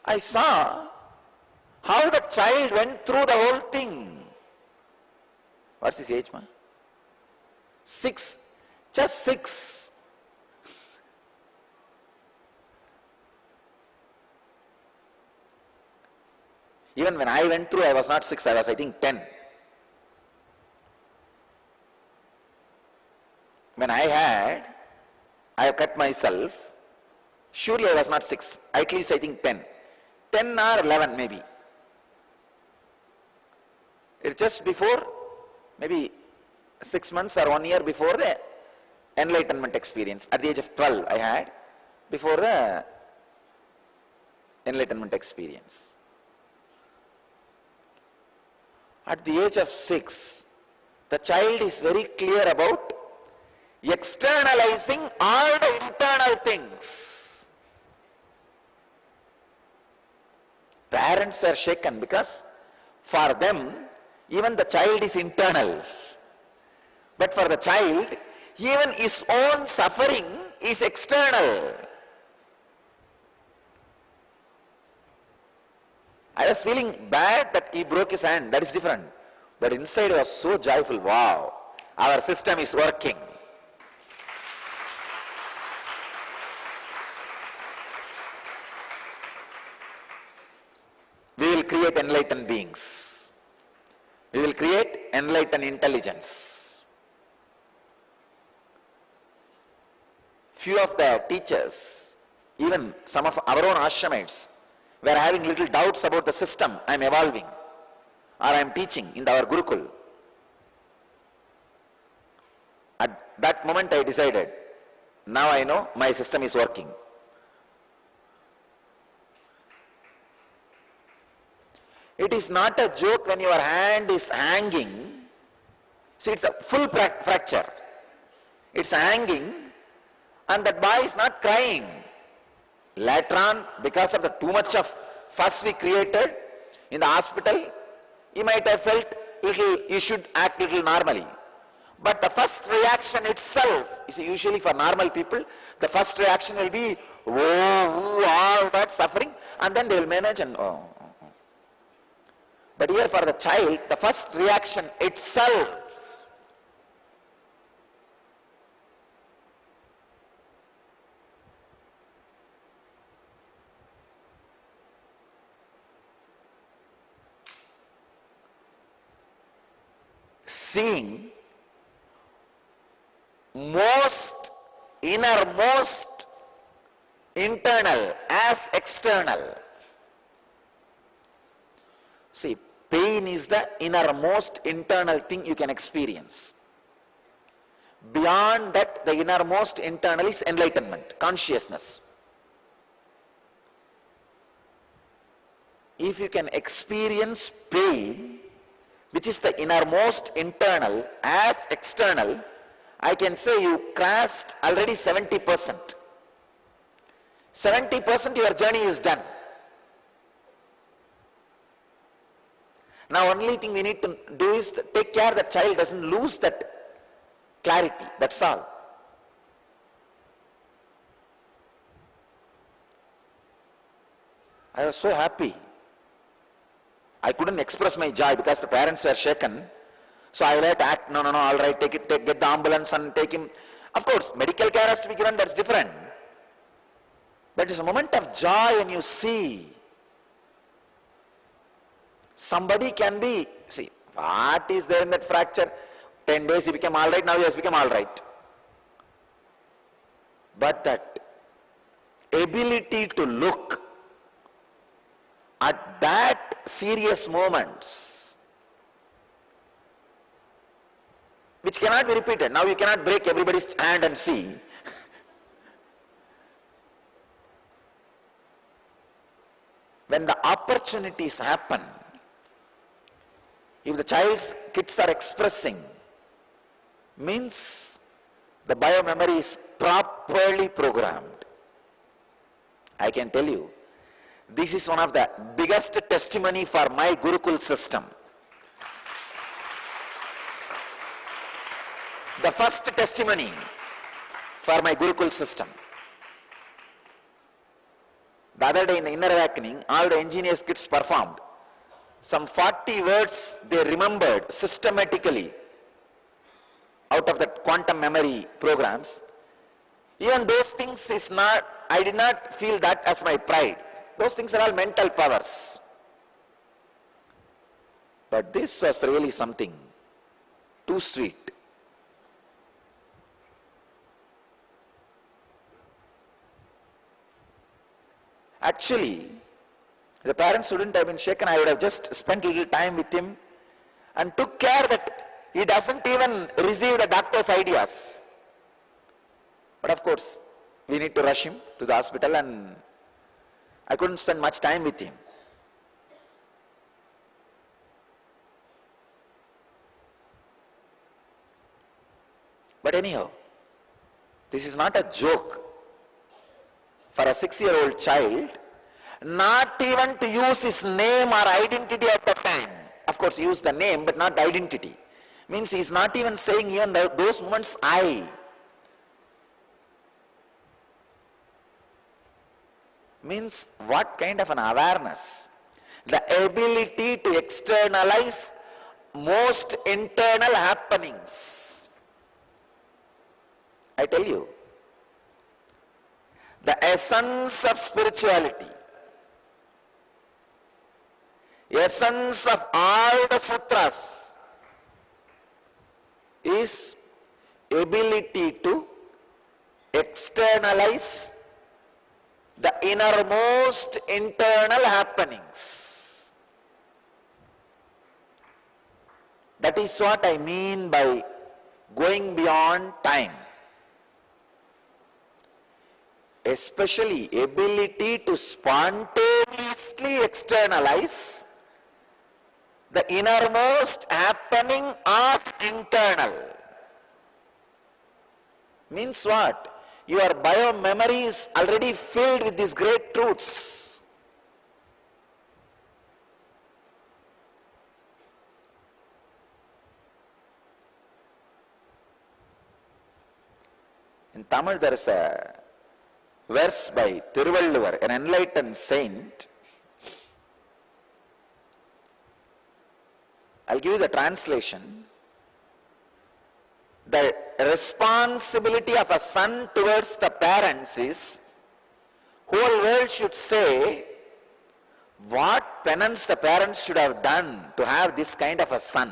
I saw how the child went through the whole thing. What's his age, ma? 6. Just 6. Even when I went through, I was not 6, I was, I think, 10. When I have cut myself, surely I was not 6, at least I think 10. 10 or 11 maybe. It's just before, maybe 6 months or 1 year before the enlightenment experience. At the age of 12 I had, before the enlightenment experience. At the age of 6, the child is very clear about externalizing all the internal things. Parents are shaken because for them, even the child is internal. But for the child, even his own suffering is external. I was feeling bad that he broke his hand, that is different. But inside I was so joyful, wow, our system is working. We will create enlightened beings. We will create enlightened intelligence. Few of the teachers, even some of our own ashramites, were having little doubts about the system I am evolving or I am teaching in our Gurukul. At that moment I decided, now I know my system is working. It is not a joke when your hand is hanging. See, it's a full fracture. It's hanging and that boy is not crying. Later on, because of the too much of fuss we created in the hospital, he might have felt little, he should act little normally. But the first reaction itself, is usually for normal people, the first reaction will be, oh, all that suffering, and then they will manage and oh. But here for the child, the first reaction itself, seeing most innermost internal as external. See, pain is the innermost internal thing you can experience. Beyond that, the innermost internal is enlightenment, consciousness. If you can experience pain, which is the innermost internal as external, I can say you crossed already 70%. 70% your journey is done. Now only thing we need to do is take care the child doesn't lose that clarity, that's all. I was so happy. I couldn't express my joy because the parents were shaken. So I will have to act, no, all right, get the ambulance and take him. Of course, medical care has to be given, that's different. But it's a moment of joy when you see somebody can be, see, what is there in that fracture? 10 days he became all right, now he has become all right. But that ability to look at that serious moments, which cannot be repeated. Now you cannot break everybody's hand and see. When the opportunities happen, if the child's kids are expressing, means the biomemory is properly programmed. I can tell you, this is one of the biggest testimony for my Gurukul system. The first testimony for my Gurukul system. The The other day in the Inner Awakening, all the engineers kids performed. Some 40 words they remembered systematically out of the quantum memory programs. Even those things is not, I did not feel that as my pride. Those things are all mental powers. But this was really something too sweet. Actually, the parents wouldn't have been shaken. I would have just spent a little time with him and took care that he doesn't even receive the doctor's ideas. But of course, we need to rush him to the hospital, and I couldn't spend much time with him. But anyhow, this is not a joke for a 6-year-old child, not even to use his name or identity at the time. Of course, use the name, but not the identity. Means he is not even saying even those moments I. Means what kind of an awareness? The ability to externalize most internal happenings. I tell you, the essence of spirituality, essence of all the sutras is ability to externalize the innermost internal happenings. That is what I mean by going beyond time. Especially ability to spontaneously externalize the innermost happening of internal. Means what? Your bio-memory is already filled with these great truths. In Tamil there is a verse by Thiruvalluvar, an enlightened saint. I'll give you the translation. The responsibility of a son towards the parents is, whole world should say what penance the parents should have done to have this kind of a son.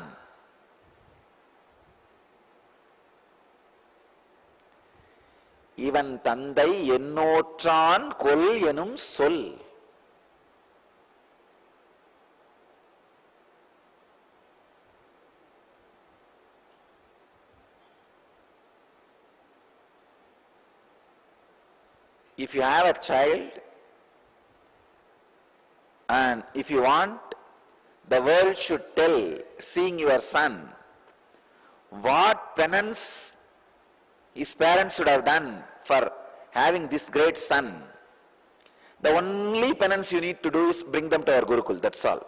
Ivan tandai ennotran kol enum sol. If you have a child and if you want, the world should tell, seeing your son, what penance his parents should have done for having this great son. The only penance you need to do is bring them to our Gurukul, that's all.